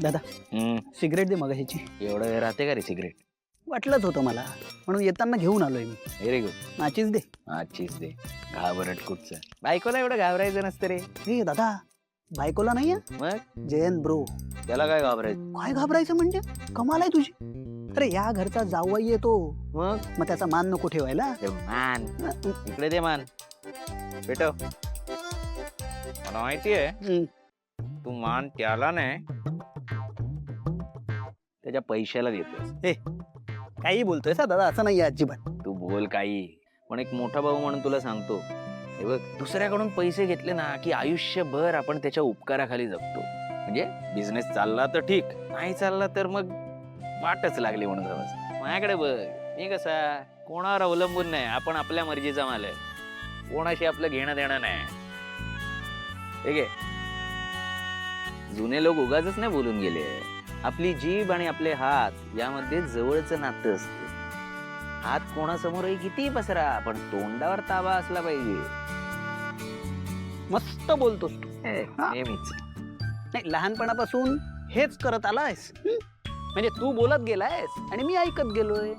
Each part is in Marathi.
दादा सिगरेट दे मग ह्याची. एवढं वेळ राहते का रे सिगरेट? वाटलंच होतं मला म्हणून येताना घेऊन आलोय मी. Very good. माचीच दे. आजचीच दे. घाबरट कुठचं बायकोला एवढं घाबरायचं नसतं रे. हे दादा बायकोला नाही मग जयंत ब्रो. त्याला काय घाबरायचं? काय घाबरायचं म्हणजे कमाल आहे तुझी. अरे या घरचा जावई येतो मग त्याचा मान नको ठेवायला. ते मान इकडे दे मान पेटव. मला माहितीये तू मान त्याला नाही त्याच्या पैशाला देतोस. काही बोलतोय सा दादा, असं नाही अजिबात. तू बोल काही पण एक मोठा भाऊ म्हणून तुला सांगतो, हे बघ दुसऱ्याकडून पैसे घेतले ना की आयुष्यभर आपण त्याच्या उपकाराखाली जगतो. म्हणजे बिझनेस चालला तर ठीक, नाही चालला तर मग वाटच लागली म्हणून समज. माझ्याकडे बघ, मी कसा कोणावर अवलंबून नाही, आपण आपल्या मर्जीचा माल आहे, कोणाशी आपलं घेणं देणं नाही. ठीक आहे, जुने लोक उगाचच नाही बोलून गेले. आपली जीभ आणि आपले हात यामध्ये जवळचं नातं असतं. हात कोणासमोरही किती पसरा पण तोंडावर ताबा असला पाहिजे. मस्त बोलतोस तू. नेहमीच. नाही लहानपणापासून हेच करत आलायस. म्हणजे तू बोलत गेलायस आणि मी ऐकत गेलोय.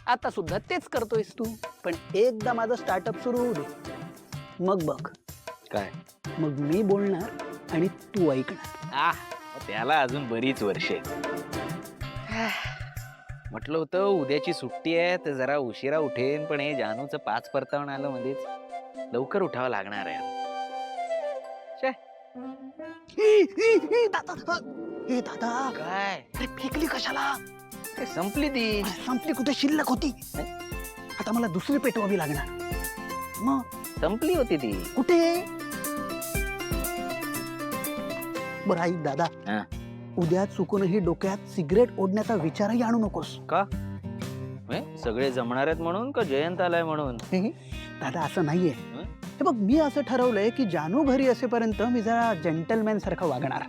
आता सुद्धा तेच करतोयस तू. पण एकदा माझं स्टार्टअप सुरू होऊ दे, मग बघ काय मग मी बोलणार आणि तू ऐकणार. त्याला अजून बरीच वर्षे. म्हटलं होतं उद्याची सुट्टी आहे तर जरा उशिरा उठेन, पण हे जानूचं 5 परतावून आलं मध्येच. लवकर उठावं लागणार आहे. दादा काय अरे फेकली कशाला? संपली ती. संपली कुठे, शिल्लक होती. आता मला दुसरी पेटवावी लागणार. मग संपली होती ती कुठे? बरं ऐक दादा, उद्या चुकूनही डोक्यात सिगरेट ओढण्याचा विचारही आणू नकोस. का? सगळे जमणार आहेत म्हणून का जयंत आलाय म्हणून? दादा असं नाहीये. हे बघ मी असं ठरवलंय की जानू घरी असेपर्यंत मी जरा जेंटलमॅन सारखं वागणार.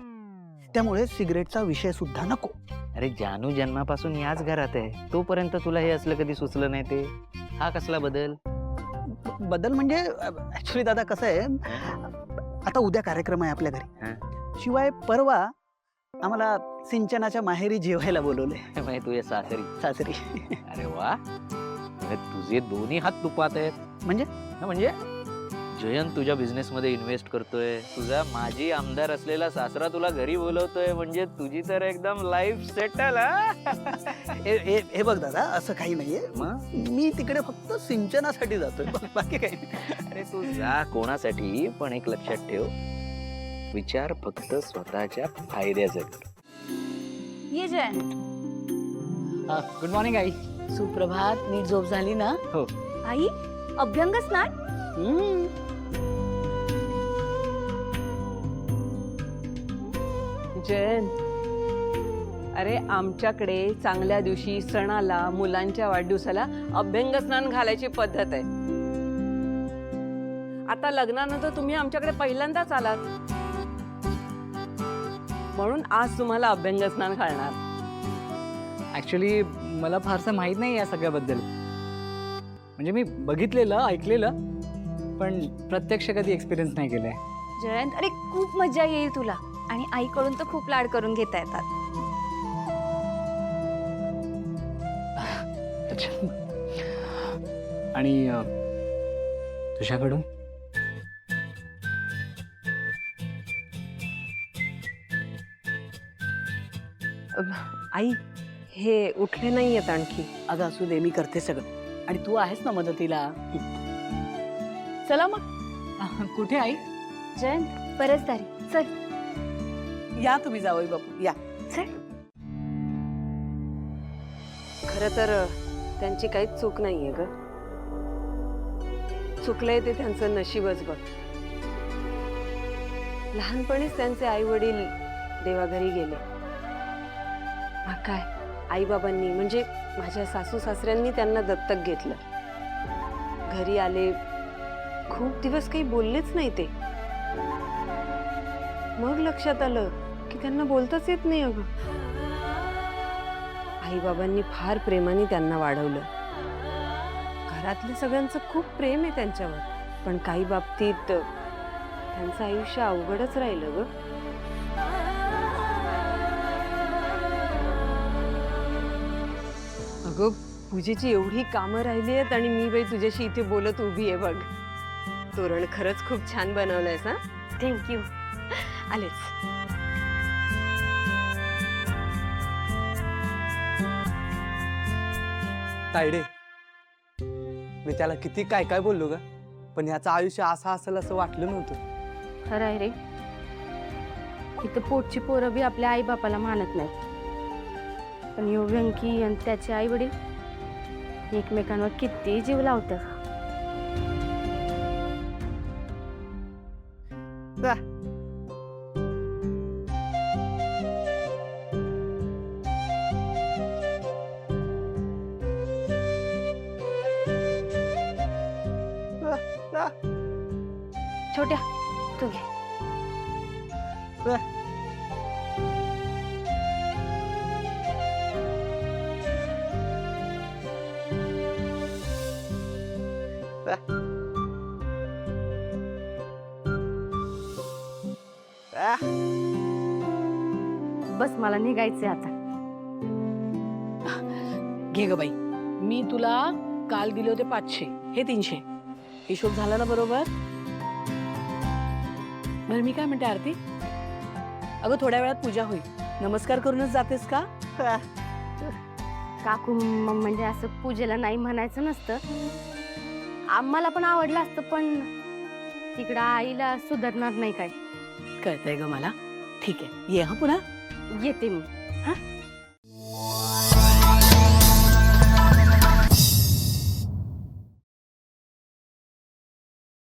त्यामुळे सिगरेटचा विषय सुद्धा नको. अरे जानू जन्मापासून याच घरात आहे, तोपर्यंत तुला हे असलं कधी सुचलं नाही ते? हा कसला बदल? बदल म्हणजे ऍक्च्युली दादा कसं आहे, आता उद्या कार्यक्रम आहे आपल्या घरी. शिवाय परवा आम्हाला सिंचनाच्या माहेरी जेवायला बोलवलंय. तुझ्या सासरी. अरे वा, तुझे दोन्ही हात तुपात आहेत. म्हणजे जयंत तुझ्या बिझनेस मध्ये इन्व्हेस्ट करतोय, तुझा माजी आमदार असलेला सासरा तुला घरी बोलवतोय, म्हणजे तुझी तर एकदम लाईफ सेटल. हे बघ दादा असं काही नाहीये. मी तिकडे फक्त सिंचनासाठी जातोय, बाकी काही नाही. अरे तू जा कोणासाठी, पण एक लक्षात ठेव, विचार फक्त स्वतःच्या फायद्याचा कर. ये जयंत. Good morning I. सुप्रभात. नीट झोप झाली ना? हो. आई अभ्यंग स्नान? जयंत, अरे आमच्याकडे चांगल्या दिवशी, सणाला, मुलांच्या वाढदिवसाला अभ्यंग स्नान घालायची पद्धत आहे. आता लग्नानंतर तुम्ही आमच्याकडे पहिल्यांदाच आलात, म्हणून आज तुम्हाला अभ्यंग स्नान घालणार. ऍक्च्युली मला फारसं माहीत नाही या सगळ्याबद्दल. म्हणजे मी बघितलेलं, ऐकलेलं, पण प्रत्यक्ष कधी एक्सपिरियन्स नाही केलंय. जयंत अरे खूप मजा येईल तुला, आणि आईकडून तर खूप लाड करून घेता येतात. अच्छा. आणि तुझ्याकडून? आई हे उठले नाही आहेत आणखी. अगं असू दे, मी करते सगळं आणि तू आहेस ना मदतीला. चला मग. कुठे आई? जयंत परसदारी चल. या तुम्ही जावई बापू या. खरं तर त्यांची काहीच चूक नाहीये ग. चुकलंय ते त्यांचं नशीबच बघ. लहानपणीच त्यांचे आई वडील देवाघरी गेले. मग काय आई बाबांनी म्हणजे माझ्या सासू सासऱ्यांनी त्यांना दत्तक घेतलं. घरी आले, खूप दिवस काही बोललेच नाही ते. मग लक्षात आलं की त्यांना बोलताच येत नाही. अगं आई बाबांनी फार प्रेमाने त्यांना वाढवलं. घरातल्या सगळ्यांचं खूप प्रेम आहे त्यांच्यावर, पण काही बाबतीत त्यांचं आयुष्य अवघडच राहिलं ग. अगं पूजेची एवढी कामं राहिली आहेत आणि मी बाई तुझ्याशी इथे बोलत उभी आहे बघ. तोरण खरंच खूप छान बनवलंयस हा. थँक्यू. आलेच. तायडे, मी त्याला किती काय काय बोललो ग, पण ह्याचं आयुष्य असं असेल असं वाटलं नव्हतं. खरं आहे रे. इथं पोटची पोरं बी आपल्या आई बापाला मानत नाहीत, पण यो व्यंकी आणि त्याचे आई वडील एकमेकांवर किती जीव लावतात. छोट्या तू घे. बस मला निघायचंय आता. घे ग बाई, मी तुला काल दिले होते 500, हे 300. हिशोब झाला ना बरोबर? बरं मी काय म्हणते आरती, अगं थोड्या वेळात पूजा होईल, नमस्कार करूनच जातेस का? काकू म्हणजे असं पूजेला नाही म्हणायचं नसतं. आम्हाला पण आवडलं असतं, पण तिकडं आईला सुधारणार नाही काय. कळतंय ग मला. ठीक आहे, ये हा पुन्हा. येते मी. हा